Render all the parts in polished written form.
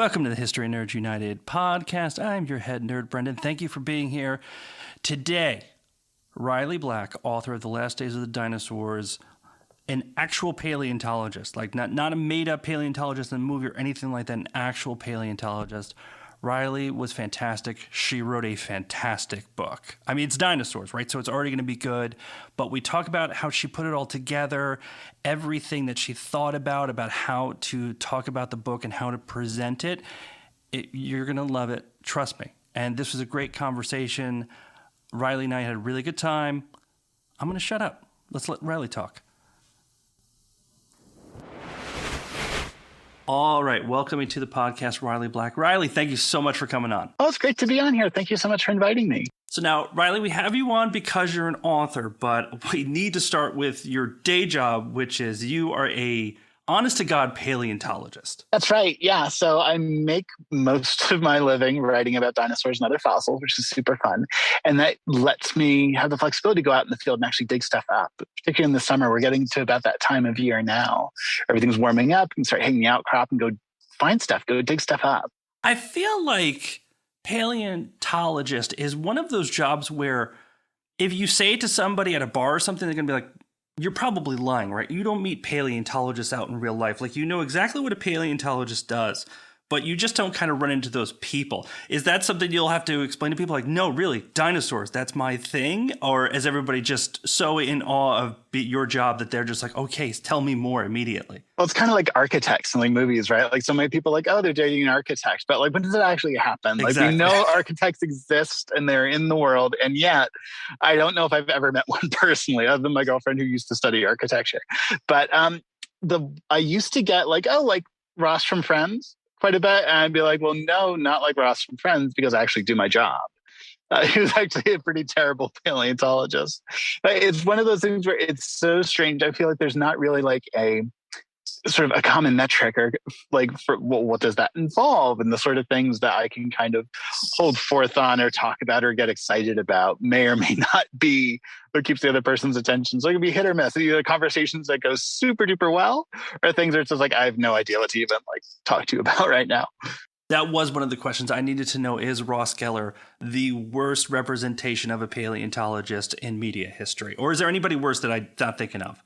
Welcome to the History Nerds United podcast. I'm your head nerd, Brendan. Thank you for being here. Today, Riley Black, author of The Last Days of the Dinosaurs, an actual paleontologist, like not a made-up paleontologist in a movie or anything like that, an actual paleontologist. Riley was fantastic. She wrote a fantastic book. I mean, it's dinosaurs, right? So it's already going to be good. But we talk about how she put it all together, everything that she thought about how to talk about the book and how to present it. You're going to love it. Trust me. And this was a great conversation. Riley and I had a really good time. I'm going to shut up. Let's let Riley talk. All right. Welcoming to the podcast, Riley Black. Riley, thank you so much for coming on. Oh, it's great to be on here. Thank you so much for inviting me. So now, Riley, we have you on because you're an author, but we need to start with your day job, which is you are a honest-to-God paleontologist. That's right. Yeah. So I make most of my living writing about dinosaurs and other fossils, which is super fun. And that lets me have the flexibility to go out in the field and actually dig stuff up. Particularly in the summer, we're getting to about that time of year now. Everything's warming up. You can start hitting the outcrop and go find stuff, go dig stuff up. I feel like paleontologist is one of those jobs where if you say to somebody at a bar or something, they're going to be like, you're probably lying, right? You don't meet paleontologists out in real life. Like, you know exactly what a paleontologist does, but you just don't kind of run into those people. Is that something you'll have to explain to people? Like, no, really, dinosaurs, that's my thing? Or is everybody just so in awe of your job that they're just like, okay, tell me more immediately? Well, it's kind of like architects in like movies, right? Like so many people are like, oh, they're dating an architect. But like, when does it actually happen? Exactly. Like, we know architects exist and they're in the world. And yet I don't know if I've ever met one personally, other than my girlfriend who used to study architecture. But I used to get like, oh, like Ross from Friends quite a bit. And I'd be like, well, no, not like Ross from Friends, because I actually do my job. He was actually a pretty terrible paleontologist. But it's one of those things where it's so strange. I feel like there's not really like a sort of a common metric or like for what does that involve, and the sort of things that I can kind of hold forth on or talk about or get excited about may or may not be what keeps the other person's attention. So it can be hit or miss. Either conversations that go super duper well, or things where it's just like, I have no idea what to even like talk to you about right now. That was one of the questions I needed to know. Is Ross Geller the worst representation of a paleontologist in media history? Or is there anybody worse that I'm not thinking of?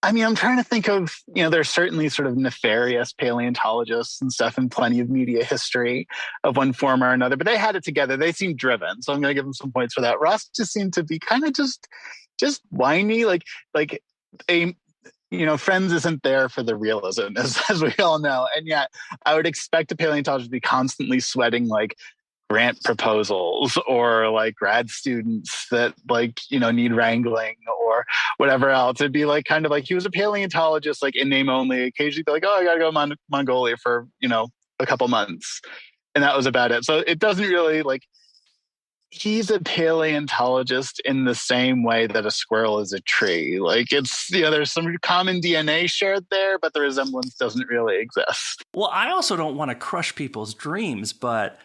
I mean, I'm trying to think of, there's certainly sort of nefarious paleontologists and stuff in plenty of media history of one form or another, but they had it together. They seemed driven. So I'm going to give them some points for that. Ross just seemed to be kind of just whiny, like a, Friends isn't there for the realism, as we all know. And yet I would expect a paleontologist to be constantly sweating like grant proposals or like grad students that need wrangling or whatever else. It'd be like kind of like he was a paleontologist, like in name only, occasionally be like, oh, I got to go to Mongolia for, a couple months. And that was about it. So it doesn't really he's a paleontologist in the same way that a squirrel is a tree. Like it's, there's some common DNA shared there, but the resemblance doesn't really exist. Well, I also don't want to crush people's dreams, but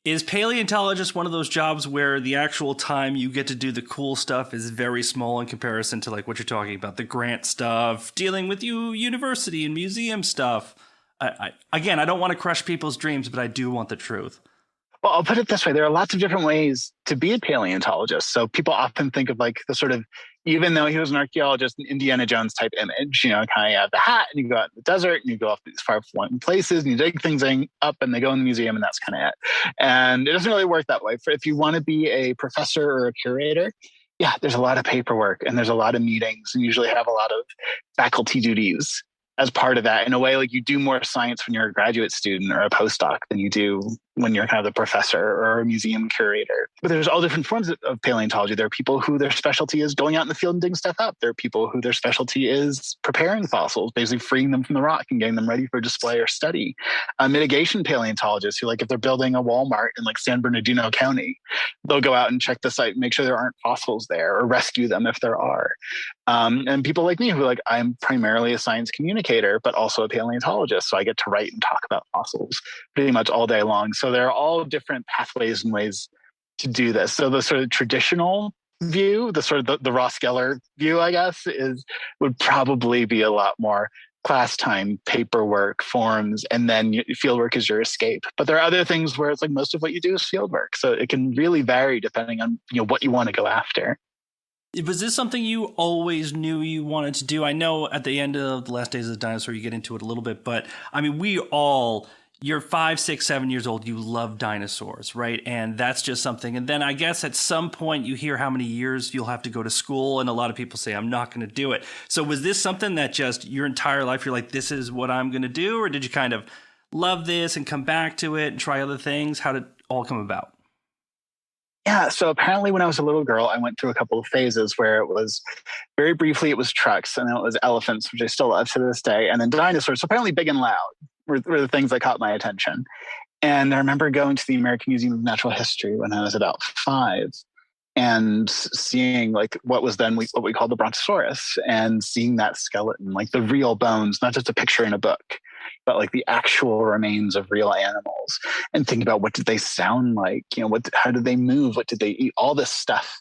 is paleontologist one of those jobs where the actual time you get to do the cool stuff is very small in comparison to like what you're talking about, the grant stuff, dealing with university and museum stuff? I don't want to crush people's dreams, but I do want the truth. Well, I'll put it this way. There are lots of different ways to be a paleontologist. So people often think of like the sort of, even though he was an archaeologist, an Indiana Jones type image, kind of you have the hat and you go out in the desert and you go off these far-flung places and you dig things up and they go in the museum and that's kind of it. And it doesn't really work that way. If you want to be a professor or a curator, yeah, there's a lot of paperwork and there's a lot of meetings and usually have a lot of faculty duties as part of that. In a way, like you do more science when you're a graduate student or a postdoc than you do when you're kind of the professor or a museum curator. But there's all different forms of paleontology. There are people who their specialty is going out in the field and digging stuff up. There are people who their specialty is preparing fossils, basically freeing them from the rock and getting them ready for display or study. Mitigation paleontologists who, like, if they're building a Walmart in like San Bernardino County, they'll go out and check the site, make sure there aren't fossils there or rescue them if there are. And people like me who like, I'm primarily a science communicator, but also a paleontologist. So I get to write and talk about fossils pretty much all day long. So there are all different pathways and ways to do this. So the sort of traditional view, the sort of the Ross Geller view, I guess, would probably be a lot more class time, paperwork, forms, and then fieldwork is your escape. But there are other things where it's like most of what you do is fieldwork. So it can really vary depending on what you want to go after. Was this something you always knew you wanted to do? I know at the end of The Last Days of the Dinosaur, you get into it a little bit, but I mean, you're 5, 6, 7 years old, you love dinosaurs, right? And that's just something. And then I guess at some point you hear how many years you'll have to go to school, and a lot of people say, I'm not going to do it. So was this something that just your entire life, you're like, this is what I'm going to do? Or did you kind of love this and come back to it and try other things? How did it all come about? Yeah, so apparently when I was a little girl, I went through a couple of phases where it was very briefly, it was trucks, and then it was elephants, which I still love to this day, and then dinosaurs. So apparently big and loud were the things that caught my attention. And I remember going to the American Museum of Natural History when I was about 5 and seeing like what was then what we call the Brontosaurus, and seeing that skeleton, like the real bones, not just a picture in a book, but like the actual remains of real animals, and think about what did they sound like, how did they move, what did they eat, all this stuff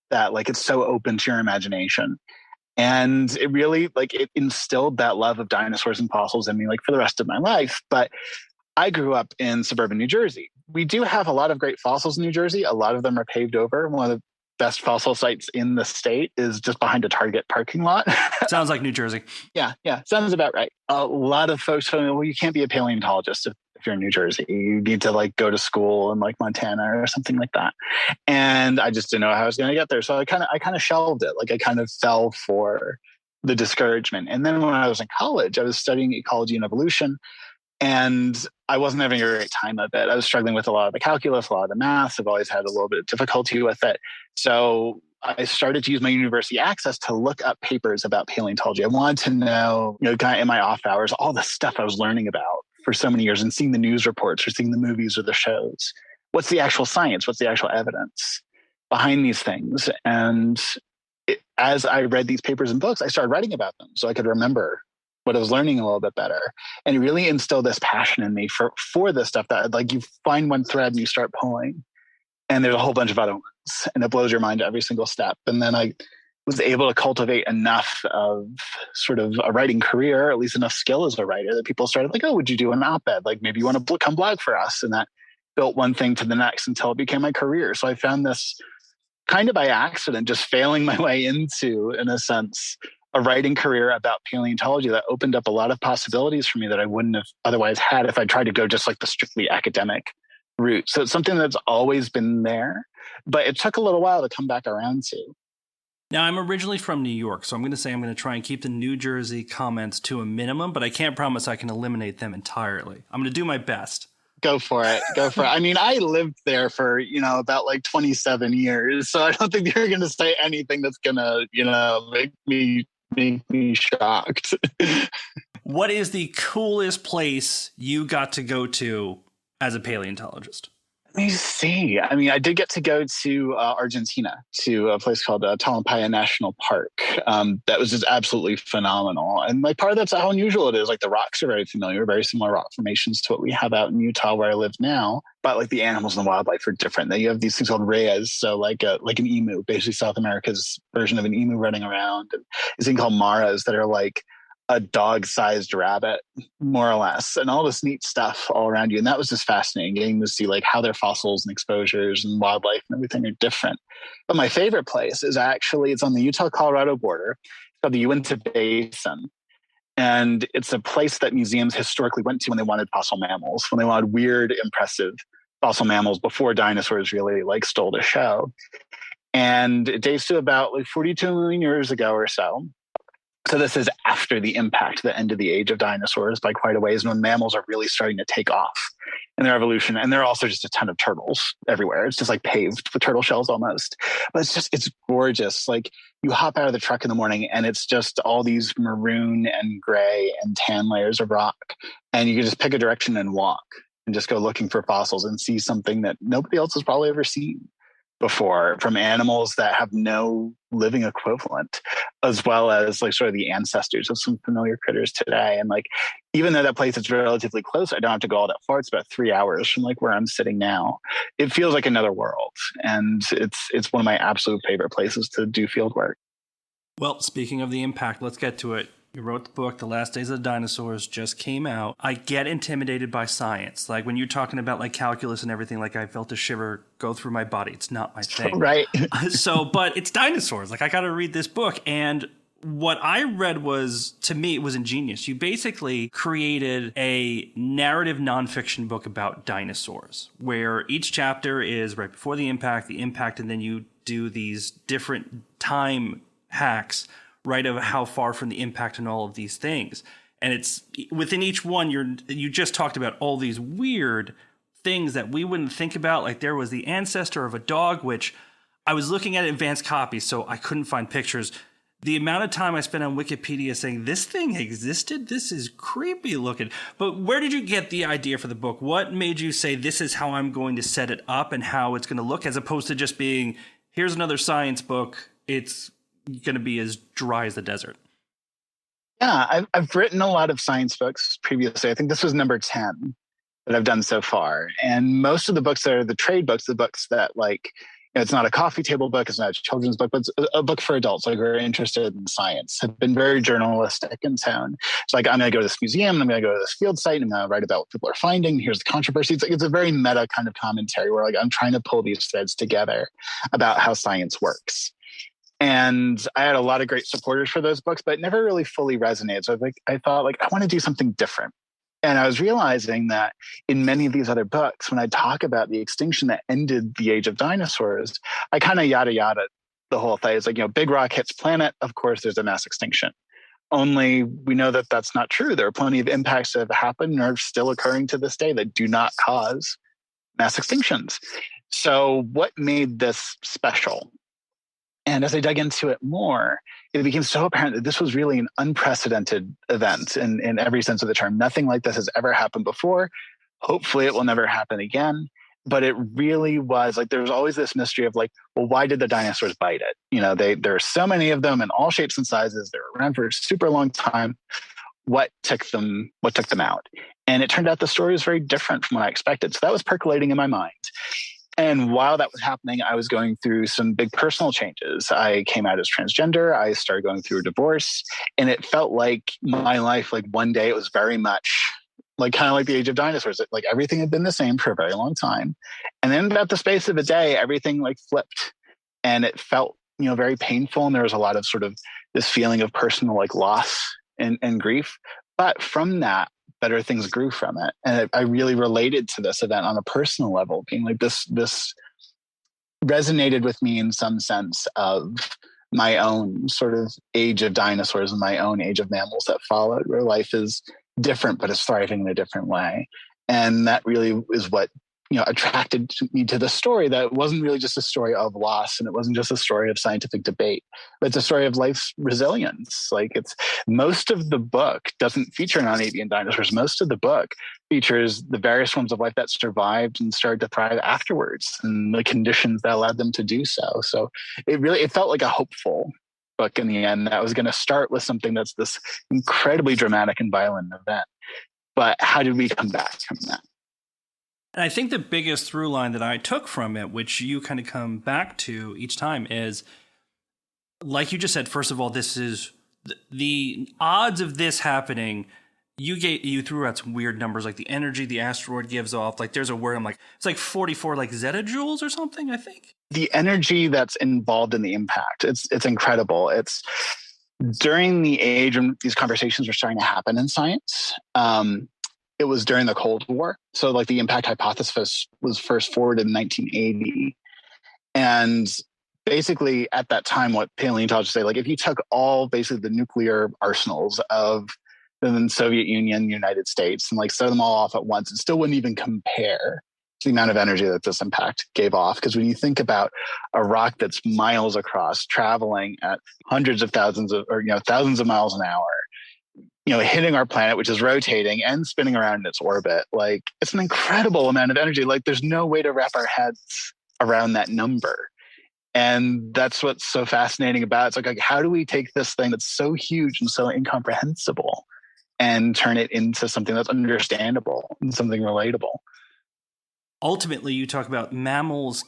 that like it's so open to your imagination. And it really it instilled that love of dinosaurs and fossils in me like for the rest of my life. But I grew up in suburban New Jersey. We do have a lot of great fossils in New Jersey. A lot of them are paved over. One of the best fossil sites in the state is just behind a Target parking lot. Sounds like New Jersey. Yeah. Sounds about right. A lot of folks tell me, well, you can't be a paleontologist if you're in New Jersey. You need to go to school in Montana or something like that. And I just didn't know how I was going to get there. So I kind of shelved it. I kind of fell for the discouragement. And then when I was in college, I was studying ecology and evolution. And I wasn't having a great time of it. I was struggling with a lot of the calculus, a lot of the math. I've always had a little bit of difficulty with it. So I started to use my university access to look up papers about paleontology. I wanted to know, kind of in my off hours, all the stuff I was learning about for so many years and seeing the news reports or seeing the movies or the shows. What's the actual science? What's the actual evidence behind these things? And as I read these papers and books, I started writing about them so I could remember what I was learning a little bit better. And it really instilled this passion in me for this stuff that you find one thread and you start pulling, and there's a whole bunch of other ones, and it blows your mind every single step. And then I was able to cultivate enough of sort of a writing career, or at least enough skill as a writer, that people started oh, would you do an op-ed? Maybe you want to come blog for us. And that built one thing to the next until it became my career. So I found this kind of by accident, just failing my way into, in a sense, a writing career about paleontology that opened up a lot of possibilities for me that I wouldn't have otherwise had if I tried to go just the strictly academic route. So it's something that's always been there, but it took a little while to come back around to. Now, I'm originally from New York, so I'm going to try and keep the New Jersey comments to a minimum, but I can't promise I can eliminate them entirely. I'm going to do my best. Go for it. I mean, I lived there for, about 27 years, so I don't think you're going to say anything that's going to, make me shocked. What is the coolest place you got to go to as a paleontologist? Let me see. I mean, I did get to go to Argentina, to a place called Talampaya National Park. That was just absolutely phenomenal. And part of that's how unusual it is. The rocks are very familiar, very similar rock formations to what we have out in Utah where I live now. But the animals and the wildlife are different. You have these things called rheas, so like an emu, basically South America's version of an emu running around. And these things called maras that are a dog-sized rabbit, more or less, and all this neat stuff all around you. And that was just fascinating, getting to see how their fossils and exposures and wildlife and everything are different. But my favorite place is actually, it's on the Utah-Colorado border. It's called the Uinta Basin. And it's a place that museums historically went to when they wanted fossil mammals, when they wanted weird, impressive fossil mammals before dinosaurs really stole the show. And it dates to about 42 million years ago or so. So this is after the impact, the end of the age of dinosaurs by quite a ways, and when mammals are really starting to take off in their evolution. And there are also just a ton of turtles everywhere. It's just paved with turtle shells almost. But it's gorgeous. You hop out of the truck in the morning and it's just all these maroon and gray and tan layers of rock. And you can just pick a direction and walk and just go looking for fossils and see something that nobody else has probably ever seen before, from animals that have no living equivalent, as well as sort of the ancestors of some familiar critters today. And even though that place is relatively close, I don't have to go all that far. It's about 3 hours from where I'm sitting now. It feels like another world. And it's one of my absolute favorite places to do field work. Well, speaking of the impact, let's get to it. You wrote the book, The Last Days of the Dinosaurs, just came out. I get intimidated by science. Like when you're talking about like calculus and everything, like I felt a shiver go through my body. It's not my thing. Right. But it's dinosaurs. Like I got to read this book. And what I read was, to me, it was ingenious. You basically created a narrative nonfiction book about dinosaurs, where each chapter is right before the impact, and then you do these different time hacks, right, of how far from the impact and all of these things. And it's within each one, you just talked about all these weird things that we wouldn't think about. Like there was the ancestor of a dog, which I was looking at advanced copies, so I couldn't find pictures. The amount of time I spent on Wikipedia saying this thing existed, this is creepy looking. But where did you get the idea for the book? What made you say this is how I'm going to set it up and how it's going to look, as opposed to just being, here's another science book, it's going to be as dry as the desert? Yeah, I've written a lot of science books previously. I think this was number 10 that I've done so far. And most of the books that are the trade books, the books that like, it's not a coffee table book, it's not a children's book, but it's a book for adults like who are interested in science, have been very journalistic in tone. It's like, I'm going to go to this museum, I'm going to go to this field site, and I'm going to write about what people are finding. Here's the controversy. It's a very meta kind of commentary where like I'm trying to pull these threads together about how science works. And I had a lot of great supporters for those books, but it never really fully resonated. So I thought I want to do something different. And I was realizing that in many of these other books, when I talk about the extinction that ended the age of dinosaurs, I kind of yada yada the whole thing. It's like, big rock hits planet. Of course, there's a mass extinction. Only we know that that's not true. There are plenty of impacts that have happened and are still occurring to this day that do not cause mass extinctions. So what made this special? And as I dug into it more, it became so apparent that this was really an unprecedented event in every sense of the term. Nothing like this has ever happened before. Hopefully it will never happen again. But it really was like, there was always this mystery of like, well, why did the dinosaurs bite it? There are so many of them in all shapes and sizes. They were around for a super long time. What took them out? And it turned out the story was very different from what I expected. So that was percolating in my mind. And while that was happening, I was going through some big personal changes. I came out as transgender. I started going through a divorce. And it felt like my life, like one day it was very much like kind of like the age of dinosaurs. Like everything had been the same for a very long time. And then about the space of a day, everything like flipped. And it felt, very painful. And there was a lot of sort of this feeling of personal like loss and grief. But from that, better things grew from it. And I really related to this event on a personal level, being like this resonated with me in some sense of my own sort of age of dinosaurs and my own age of mammals that followed, where life is different, but is thriving in a different way. And that really is what, attracted me to the story, that it wasn't really just a story of loss, and it wasn't just a story of scientific debate, but it's a story of life's resilience. Like most of the book doesn't feature non-avian dinosaurs. Most of the book features the various forms of life that survived and started to thrive afterwards and the conditions that allowed them to do so. So it felt like a hopeful book in the end, that was going to start with something that's this incredibly dramatic and violent event. But how did we come back from that? And I think the biggest through line that I took from it, which you kind of come back to each time, is, like you just said, first of all, this is the odds of this happening. You threw out some weird numbers, like the energy the asteroid gives off. Like there's a word, I'm like, it's like 44 like zettajoules or something, I think. The energy that's involved in the impact, it's incredible. It's during the age when these conversations were starting to happen in science. It was during the Cold War. So like the impact hypothesis was first forwarded in 1980. And basically at that time, what paleontologists say, like if you took all basically the nuclear arsenals of the Soviet Union, United States, and like set them all off at once, it still wouldn't even compare to the amount of energy that this impact gave off. Because when you think about a rock that's miles across, traveling at hundreds of thousands of, or thousands of miles an hour, hitting our planet, which is rotating and spinning around in its orbit, like it's an incredible amount of energy. Like there's no way to wrap our heads around that number. And that's what's so fascinating about it. It's like how do we take this thing that's so huge and so incomprehensible and turn it into something that's understandable and something relatable? Ultimately, you talk about mammals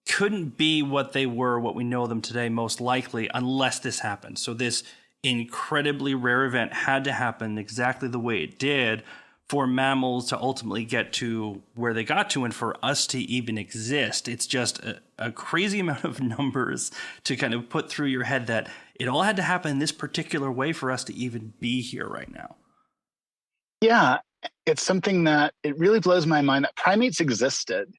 couldn't be what they were, what we know them today, most likely, unless this happened. So this incredibly rare event had to happen exactly the way it did for mammals to ultimately get to where they got to and for us to even exist. It's just a crazy amount of numbers to kind of put through your head that it all had to happen in this particular way for us to even be here right now. Yeah, it's something that it really blows my mind that primates existed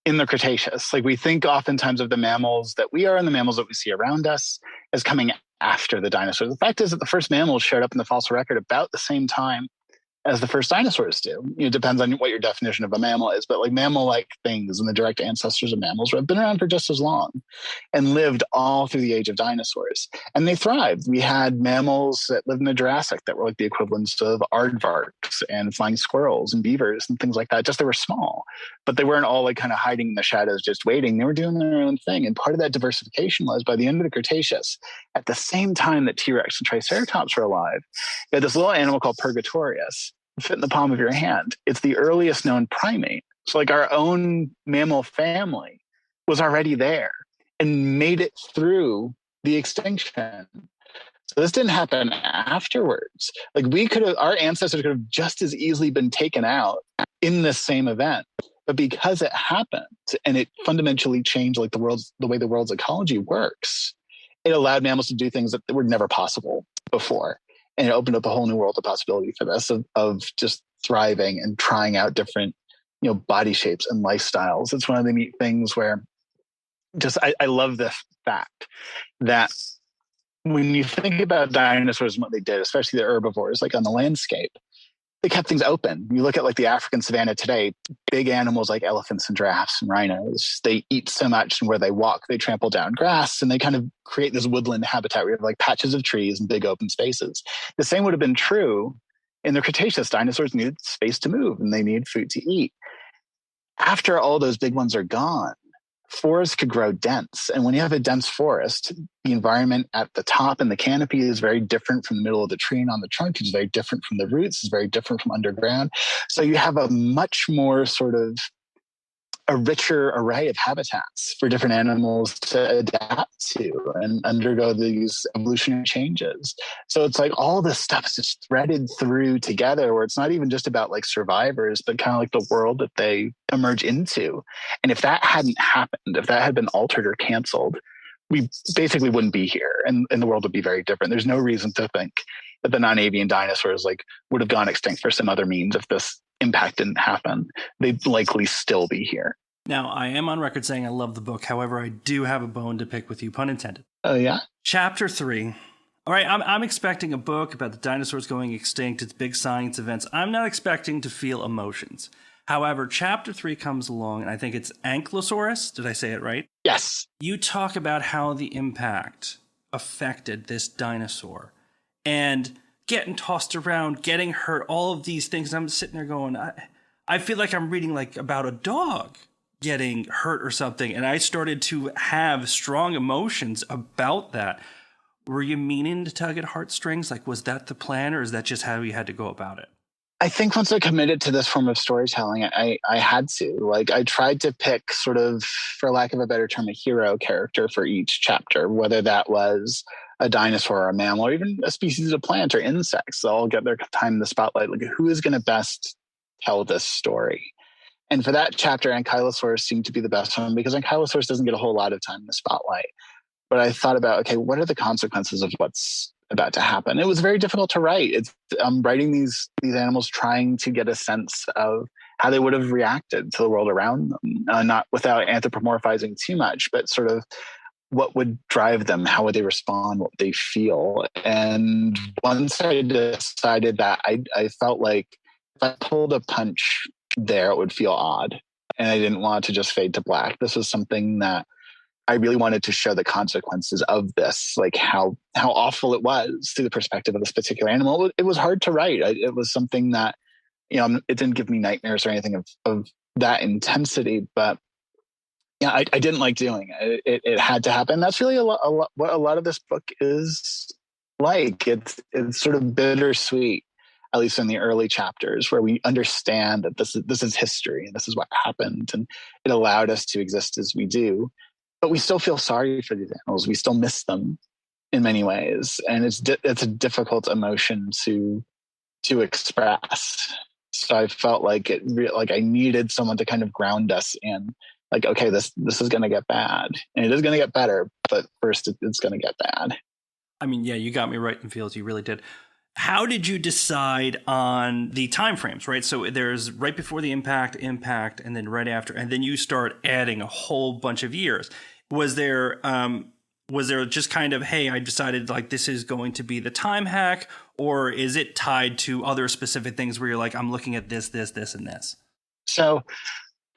in the Cretaceous. Like we think oftentimes of the mammals that we are and the mammals that we see around us as coming after the dinosaurs. The fact is that the first mammals showed up in the fossil record about the same time as the first dinosaurs do. You know, it depends on what your definition of a mammal is, but like mammal-like things and the direct ancestors of mammals have been around for just as long and lived all through the age of dinosaurs. And they thrived. We had mammals that lived in the Jurassic that were like the equivalents of aardvarks and flying squirrels and beavers and things like that. Just they were small, but they weren't all like kind of hiding in the shadows, just waiting. They were doing their own thing. And part of that diversification was by the end of the Cretaceous, at the same time that T-Rex and Triceratops were alive, you had this little animal called Purgatorius fit in the palm of your hand. It's the earliest known primate. So like our own mammal family was already there and made it through the extinction. So this didn't happen afterwards. Like our ancestors could have just as easily been taken out in this same event. But because it happened and it fundamentally changed like the way the world's ecology works, it allowed mammals to do things that were never possible before. And it opened up a whole new world of possibility for this of just thriving and trying out different, body shapes and lifestyles. It's one of the neat things where I love the fact that when you think about dinosaurs and what they did, especially the herbivores, like on the landscape, they kept things open. You look at like the African savanna today, big animals like elephants and giraffes and rhinos, they eat so much, and where they walk, they trample down grass, and they kind of create this woodland habitat where you have like patches of trees and big open spaces. The same would have been true in the Cretaceous. Dinosaurs needed space to move and they need food to eat. After all those big ones are gone, forests could grow dense. And when you have a dense forest, the environment at the top and the canopy is very different from the middle of the tree, and on the trunk is very different from the roots, is very different from underground. So you have a much more sort of a richer array of habitats for different animals to adapt to and undergo these evolutionary changes. So it's like all this stuff is just threaded through together, where it's not even just about like survivors, but kind of like the world that they emerge into. And if that hadn't happened, if that had been altered or canceled, we basically wouldn't be here, and the world would be very different. There's no reason to think that the non-avian dinosaurs like would have gone extinct for some other means if this impact didn't happen. They'd likely still be here. Now, I am on record saying I love the book. However, I do have a bone to pick with you, pun intended. Oh, yeah? Chapter 3. All right, I'm expecting a book about the dinosaurs going extinct. It's big science events. I'm not expecting to feel emotions. However, chapter 3 comes along, and I think it's Ankylosaurus. Did I say it right? Yes. You talk about how the impact affected this dinosaur and getting tossed around, getting hurt, all of these things. And I'm sitting there going, I feel like I'm reading like about a dog getting hurt or something. And I started to have strong emotions about that. Were you meaning to tug at heartstrings? Like, was that the plan, or is that just how you had to go about it? I think once I committed to this form of storytelling, I had to. Like, I tried to pick sort of, for lack of a better term, a hero character for each chapter, whether that was a dinosaur or a mammal or even a species of plant or insects. They'll all get their time in the spotlight. Like, who is going to best tell this story? And for that chapter, Ankylosaurus seemed to be the best one, because Ankylosaurus doesn't get a whole lot of time in the spotlight. But I thought about, okay, what are the consequences of what's about to happen? It was very difficult to write. I'm writing these animals trying to get a sense of how they would have reacted to the world around them, not without anthropomorphizing too much, but sort of what would drive them, how would they respond, what would they feel. And once I decided that, I felt like if I pulled a punch there, it would feel odd. And I didn't want to just fade to black. This was something that I really wanted to show the consequences of this, like how awful it was through the perspective of this particular animal. It was hard to write. It was something that, it didn't give me nightmares or anything of that intensity, but yeah, I didn't like doing it. It had to happen. That's really what a lot of this book is like. It's sort of bittersweet, at least in the early chapters, where we understand that this is history and this is what happened, and it allowed us to exist as we do. But we still feel sorry for these animals. We still miss them. in many ways, and it's a difficult emotion to express. So I felt like like I needed someone to kind of ground us in, like, okay, this is going to get bad, and it is going to get better, but first it's going to get bad. I mean, yeah, you got me right in feels. You really did. How did you decide on the time frames, right? So there's right before the impact, and then right after, and then you start adding a whole bunch of years. Was there just kind of, hey, I decided like this is going to be the time hack, or is it tied to other specific things where you're like, I'm looking at this, and this? So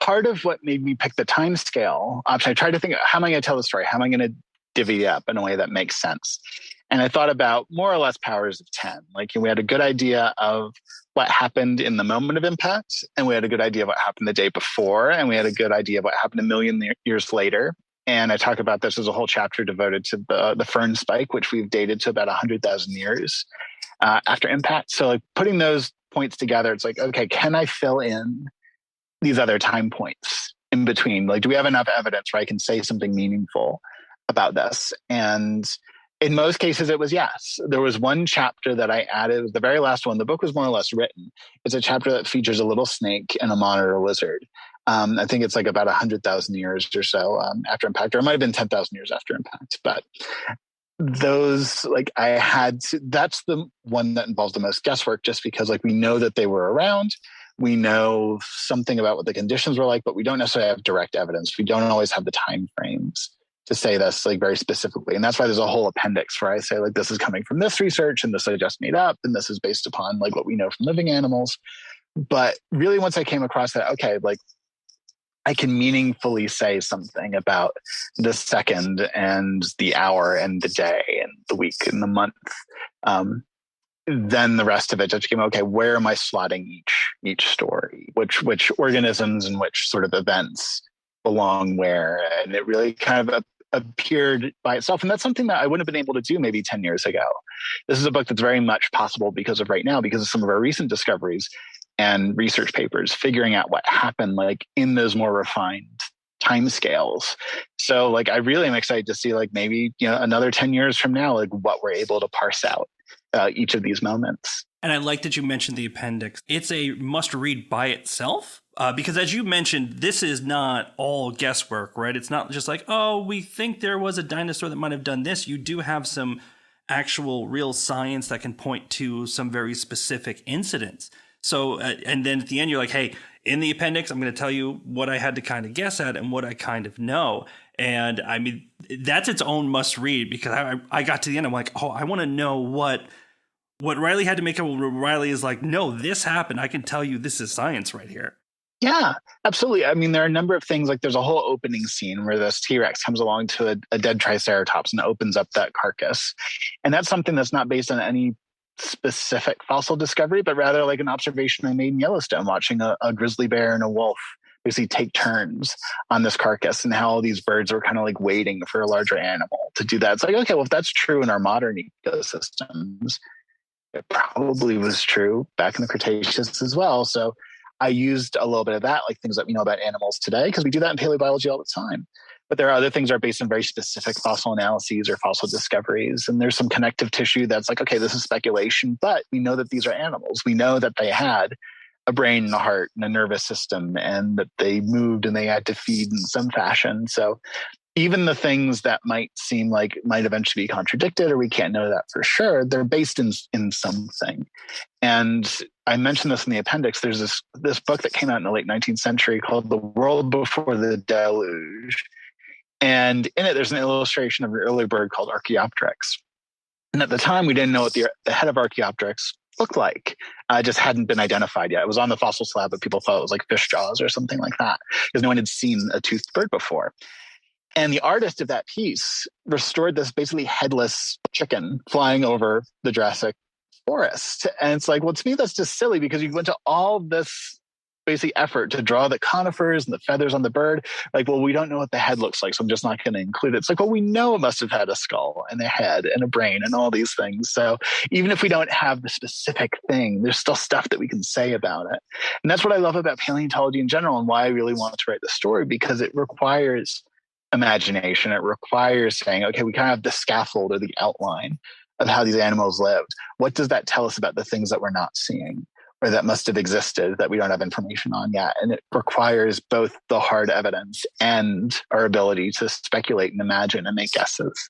part of what made me pick the time scale option, I tried to think, how am I going to tell the story? How am I going to divvy it up in a way that makes sense? And I thought about more or less powers of 10. Like, we had a good idea of what happened in the moment of impact, and we had a good idea of what happened the day before, and we had a good idea of what happened a million years later. And I talk about this as a whole chapter devoted to the fern spike, which we've dated to about 100,000 years after impact. So like putting those points together, it's like, okay, can I fill in these other time points in between? Like, do we have enough evidence where I can say something meaningful about this? And in most cases, it was yes. There was one chapter that I added. It was the very last one. The book was more or less written. It's a chapter that features a little snake and a monitor lizard. I think it's like about 100,000 years or so after impact, or it might have been 10,000 years after impact. But those, like, that's the one that involves the most guesswork, just because like we know that they were around. We know something about what the conditions were like, but we don't necessarily have direct evidence. We don't always have the time frames to say this like very specifically. And that's why there's a whole appendix where I say like, this is coming from this research, and this I just made up, and this is based upon like what we know from living animals. But really, once I came across that, okay, like I can meaningfully say something about the second and the hour and the day and the week and the month, then the rest of it just became, okay, where am I slotting each story? Which organisms and which sort of events belong where? And it really kind of appeared by itself. And that's something that I wouldn't have been able to do maybe 10 years ago. This is a book that's very much possible because of some of our recent discoveries and research papers, figuring out what happened like in those more refined timescales. So like, I really am excited to see like maybe, another 10 years from now, like what we're able to parse out each of these moments. And I like that you mentioned the appendix. It's a must read by itself. Because as you mentioned, this is not all guesswork, right? It's not just like, oh, we think there was a dinosaur that might have done this. You do have some actual real science that can point to some very specific incidents. So, and then at the end, you're like, hey, in the appendix, I'm going to tell you what I had to kind of guess at and what I kind of know. And I mean, that's its own must read, because I got to the end, I'm like, oh, I want to know what Riley had to make up. Riley is like, no, this happened. I can tell you this is science right here. Yeah, absolutely. I mean, there are a number of things, like there's a whole opening scene where this T-Rex comes along to a dead Triceratops and opens up that carcass. And that's something that's not based on any specific fossil discovery, but rather like an observation I made in Yellowstone, watching a grizzly bear and a wolf basically take turns on this carcass, and how all these birds were kind of like waiting for a larger animal to do that. It's like, okay, well, if that's true in our modern ecosystems, it probably was true back in the Cretaceous as well. So I used a little bit of that, like things that we know about animals today, because we do that in paleobiology all the time. But there are other things that are based on very specific fossil analyses or fossil discoveries. And there's some connective tissue that's like, okay, this is speculation, but we know that these are animals. We know that they had a brain and a heart and a nervous system, and that they moved and they had to feed in some fashion. So even the things that might seem like might eventually be contradicted, or we can't know that for sure, they're based in something. And I mentioned this in the appendix. There's this book that came out in the late 19th century called The World Before the Deluge. And in it, there's an illustration of an early bird called Archaeopteryx. And at the time, we didn't know what the head of Archaeopteryx looked like. It just hadn't been identified yet. It was on the fossil slab, but people thought it was like fish jaws or something like that, because no one had seen a toothed bird before. And the artist of that piece restored this basically headless chicken flying over the Jurassic forest. And it's like, well, to me, that's just silly, because you went to all this basic effort to draw the conifers and the feathers on the bird. Like, well, we don't know what the head looks like, so I'm just not going to include it. It's like, well, we know it must have had a skull and a head and a brain and all these things. So even if we don't have the specific thing, there's still stuff that we can say about it. And that's what I love about paleontology in general, and why I really want to write the story, because it requires imagination. It requires saying, okay, we kind of have the scaffold or the outline of how these animals lived. What does that tell us about the things that we're not seeing or that must have existed that we don't have information on yet? And it requires both the hard evidence and our ability to speculate and imagine and make guesses.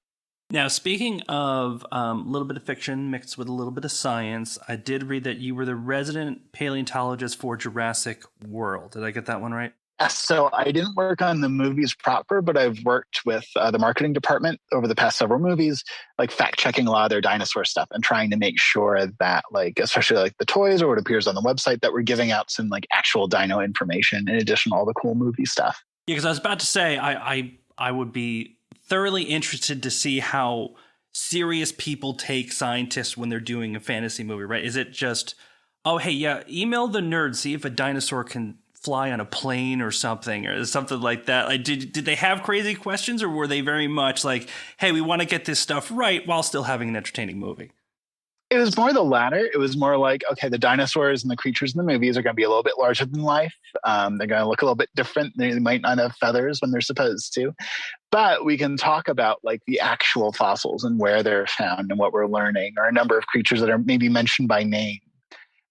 Now, speaking of a little bit of fiction mixed with a little bit of science, I did read that you were the resident paleontologist for Jurassic World. Did I get that one right? Yes, so I didn't work on the movies proper, but I've worked with the marketing department over the past several movies, like fact checking a lot of their dinosaur stuff and trying to make sure that, like, especially like the toys or what appears on the website, that we're giving out some like actual dino information in addition to all the cool movie stuff. Yeah, because I was about to say I would be thoroughly interested to see how serious people take scientists when they're doing a fantasy movie, right? Is it just, oh, hey, yeah, email the nerd, see if a dinosaur can fly on a plane or something like that? Like, did they have crazy questions, or were they very much like, hey, we want to get this stuff right while still having an entertaining movie? It was more the latter. It was more like, okay, the dinosaurs and the creatures in the movies are going to be a little bit larger than life. They're going to look a little bit different. They might not have feathers when they're supposed to. But we can talk about like the actual fossils and where they're found and what we're learning, or a number of creatures that are maybe mentioned by name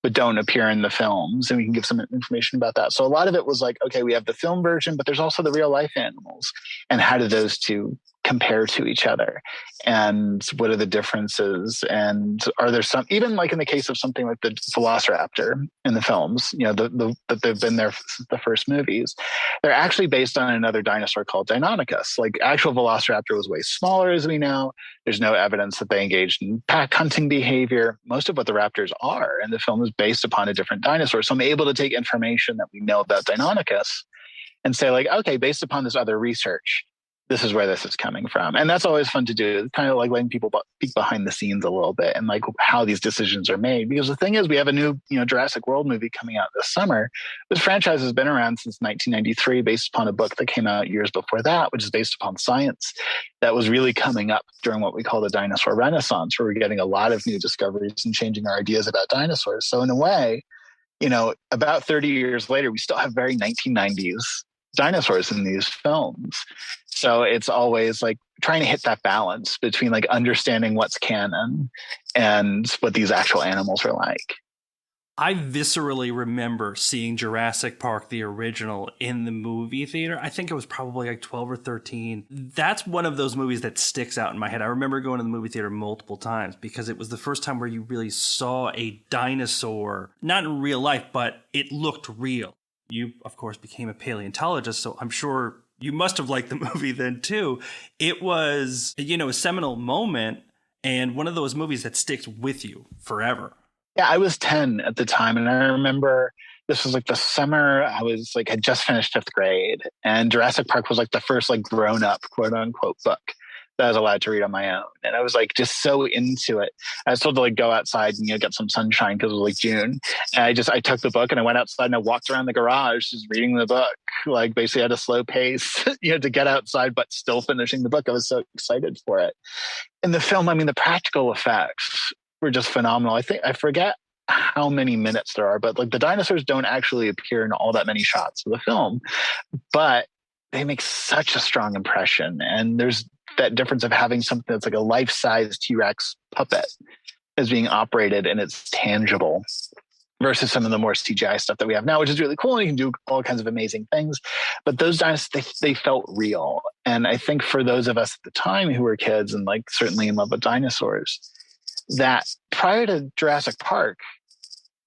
but don't appear in the films. And we can give some information about that. So a lot of it was like, okay, we have the film version, but there's also the real life animals. And how do those two compare to each other? And what are the differences? And are there some, even like in the case of something like the Velociraptor in the films, you know, that they've been there since the first movies, they're actually based on another dinosaur called Deinonychus. Like, actual Velociraptor was way smaller, as we know. There's no evidence that they engaged in pack hunting behavior. Most of what the raptors are in the film is based upon a different dinosaur. So I'm able to take information that we know about Deinonychus and say, like, okay, based upon this other research, this is where this is coming from. And that's always fun to do. It's kind of like letting people peek behind the scenes a little bit and like how these decisions are made. Because the thing is, we have a new, Jurassic World movie coming out this summer. This franchise has been around since 1993, based upon a book that came out years before that, which is based upon science that was really coming up during what we call the dinosaur renaissance, where we're getting a lot of new discoveries and changing our ideas about dinosaurs. So in a way, about 30 years later, we still have very 1990s dinosaurs in these films. So it's always like trying to hit that balance between like understanding what's canon and what these actual animals are like. I viscerally remember seeing Jurassic Park, the original, in the movie theater. I think it was probably like 12 or 13. That's one of those movies that sticks out in my head. I remember going to the movie theater multiple times because it was the first time where you really saw a dinosaur, not in real life, but it looked real. You, of course, became a paleontologist, so I'm sure you must have liked the movie then, too. It was, a seminal moment and one of those movies that sticks with you forever. Yeah, I was 10 at the time, and I remember this was like the summer had just finished 5th grade, and Jurassic Park was like the first like grown-up, quote-unquote, book that I was allowed to read on my own. And I was like just so into it. I was told to like go outside and get some sunshine because it was like June. And I took the book and I went outside and I walked around the garage just reading the book, like basically at a slow pace, to get outside, but still finishing the book. I was so excited for it. In the film, the practical effects were just phenomenal. I forget how many minutes there are, but like the dinosaurs don't actually appear in all that many shots of the film, but they make such a strong impression. And there's that difference of having something that's like a life-size T-Rex puppet is being operated and it's tangible versus some of the more CGI stuff that we have now, which is really cool. And you can do all kinds of amazing things. But those dinosaurs, they felt real. And I think for those of us at the time who were kids and like certainly in love with dinosaurs, that prior to Jurassic Park,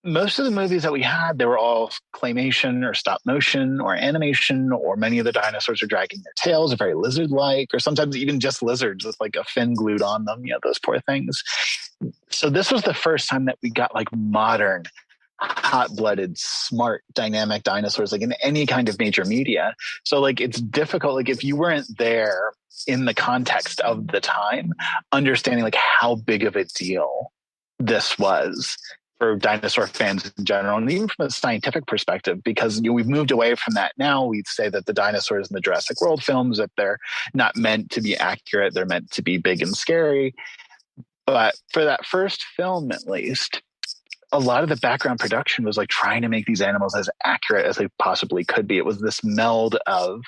most of the movies that we had, they were all claymation or stop motion or animation, or many of the dinosaurs are dragging their tails, are very lizard-like, or sometimes even just lizards with like a fin glued on them, those poor things. So this was the first time that we got like modern, hot-blooded, smart, dynamic dinosaurs, like in any kind of major media. So like it's difficult, like if you weren't there in the context of the time, understanding like how big of a deal this was for dinosaur fans in general, and even from a scientific perspective, because we've moved away from that now. We'd say that the dinosaurs in the Jurassic World films, that they're not meant to be accurate, they're meant to be big and scary. But for that first film, at least, a lot of the background production was like trying to make these animals as accurate as they possibly could be. It was this meld of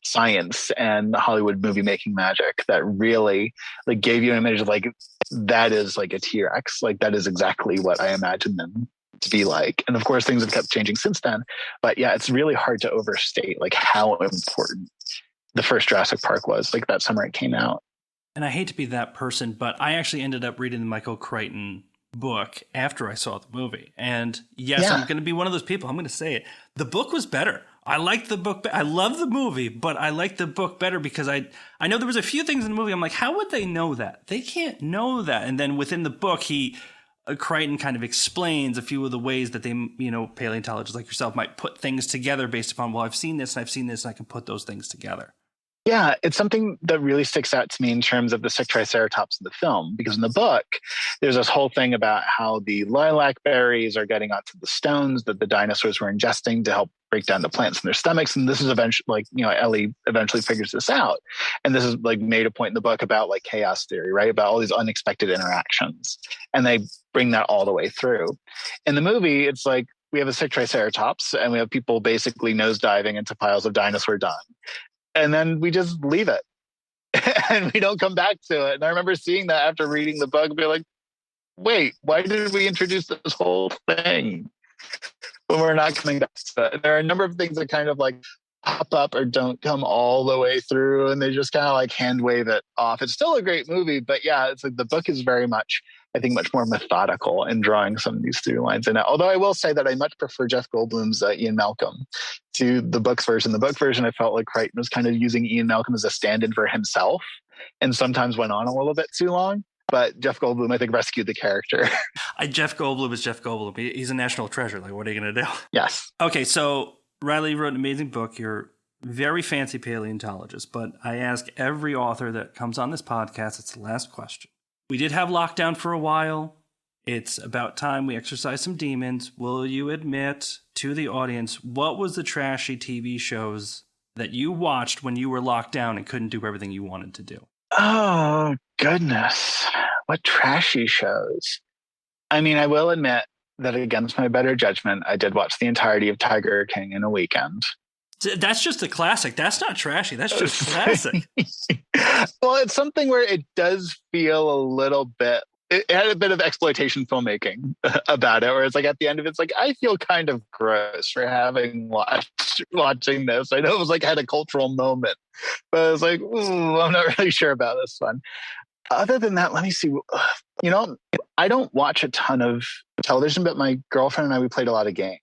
science and Hollywood movie making magic that really like gave you an image of like, that is like a T-Rex. Like that is exactly what I imagined them to be like. And of course things have kept changing since then. But yeah, it's really hard to overstate like how important the first Jurassic Park was, like that summer it came out. And I hate to be that person, but I actually ended up reading the Michael Crichton book after I saw the movie. And yes, I'm going to be one of those people. I'm going to say it. The book was better. I liked the book. I love the movie, but I liked the book better because I know there was a few things in the movie. I'm like, how would they know that? They can't know that. And then within the book, Crichton kind of explains a few of the ways that they, paleontologists like yourself might put things together based upon, well, I've seen this and I've seen this and I can put those things together. Yeah, it's something that really sticks out to me in terms of the sick triceratops in the film, because in the book, there's this whole thing about how the lilac berries are getting onto the stones that the dinosaurs were ingesting to help break down the plants in their stomachs. And this is eventually, Ellie eventually figures this out. And this is like made a point in the book about like chaos theory, right? About all these unexpected interactions. And they bring that all the way through. In the movie, it's like, we have a sick triceratops and we have people basically nosediving into piles of dinosaur dung. And then we just leave it and we don't come back to it. And I remember seeing that after reading the book and be like, wait, why did we introduce this whole thing when we're not coming back to it? There are a number of things that kind of like pop up or don't come all the way through and they just kind of like hand wave it off. It's still a great movie, but yeah, it's like the book is very much, I think, much more methodical in drawing some of these through lines. And although I will say that I much prefer Jeff Goldblum's Ian Malcolm to the book's version. The book version, I felt like Crichton was kind of using Ian Malcolm as a stand-in for himself and sometimes went on a little bit too long. But Jeff Goldblum, I think, rescued the character. Jeff Goldblum is Jeff Goldblum. He's a national treasure. Like, what are you going to do? Yes. Okay, so Riley wrote an amazing book. You're a very fancy paleontologist, but I ask every author that comes on this podcast, it's the last question. We did have lockdown for a while. It's about time we exercise some demons. Will you admit to the audience, what was the trashy TV shows that you watched when you were locked down and couldn't do everything you wanted to do? Oh, goodness. What trashy shows? I mean, I will admit that against my better judgment, I did watch the entirety of Tiger King in a weekend. That's just a classic. That's not trashy. That's just classic. Well, it's something where it does feel a little bit, it had a bit of exploitation filmmaking about it, where it's like at the end of it, it's like, I feel kind of gross for having watching this. I know it was like had a cultural moment, but I was like, ooh, I'm not really sure about this one. Other than that, let me see. I don't watch a ton of television, but my girlfriend and I, we played a lot of games.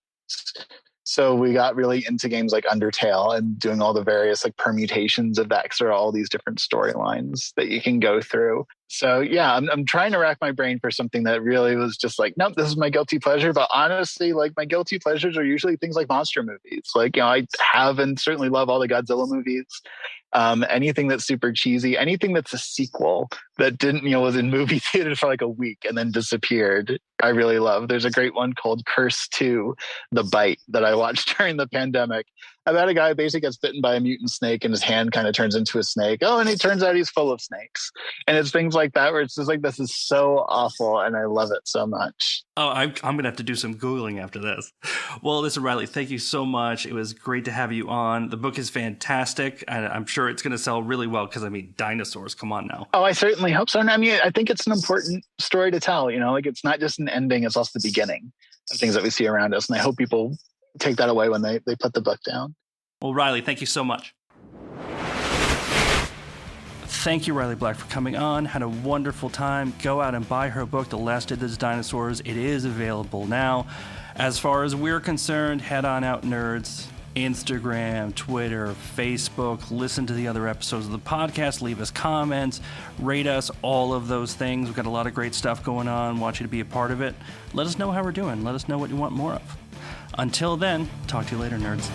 So we got really into games like Undertale and doing all the various like permutations of that, because there are all these different storylines that you can go through. So yeah, I'm trying to rack my brain for something that really was just like, nope, this is my guilty pleasure. But honestly, like my guilty pleasures are usually things like monster movies. Like, I have and certainly love all the Godzilla movies. Anything that's super cheesy, anything that's a sequel that didn't, was in movie theaters for like a week and then disappeared, I really love. There's a great one called Curse 2, The Bite, that I watched during the pandemic about a guy who basically gets bitten by a mutant snake and his hand kind of turns into a snake. Oh, and it turns out he's full of snakes. And it's things like that where it's just like, this is so awful and I love it so much. Oh, I'm going to have to do some Googling after this. Well, listen, Riley, thank you so much. It was great to have you on. The book is fantastic, and I'm sure it's going to sell really well because, dinosaurs, come on now. Oh, I certainly hope so. And I think it's an important story to tell, like it's not just an ending, it's also the beginning of things that we see around us. And I hope people take that away when they put the book down. Well, Riley, thank you so much. Thank you, Riley Black, for coming on. Had a wonderful time. Go out and buy her book, The Last of the Dinosaurs. It is available now. As far as we're concerned, head on out, nerds. Instagram, Twitter, Facebook. Listen to the other episodes of the podcast. Leave us comments. Rate us, all of those things. We've got a lot of great stuff going on. Want you to be a part of it. Let us know how we're doing. Let us know what you want more of. Until then, talk to you later, nerds.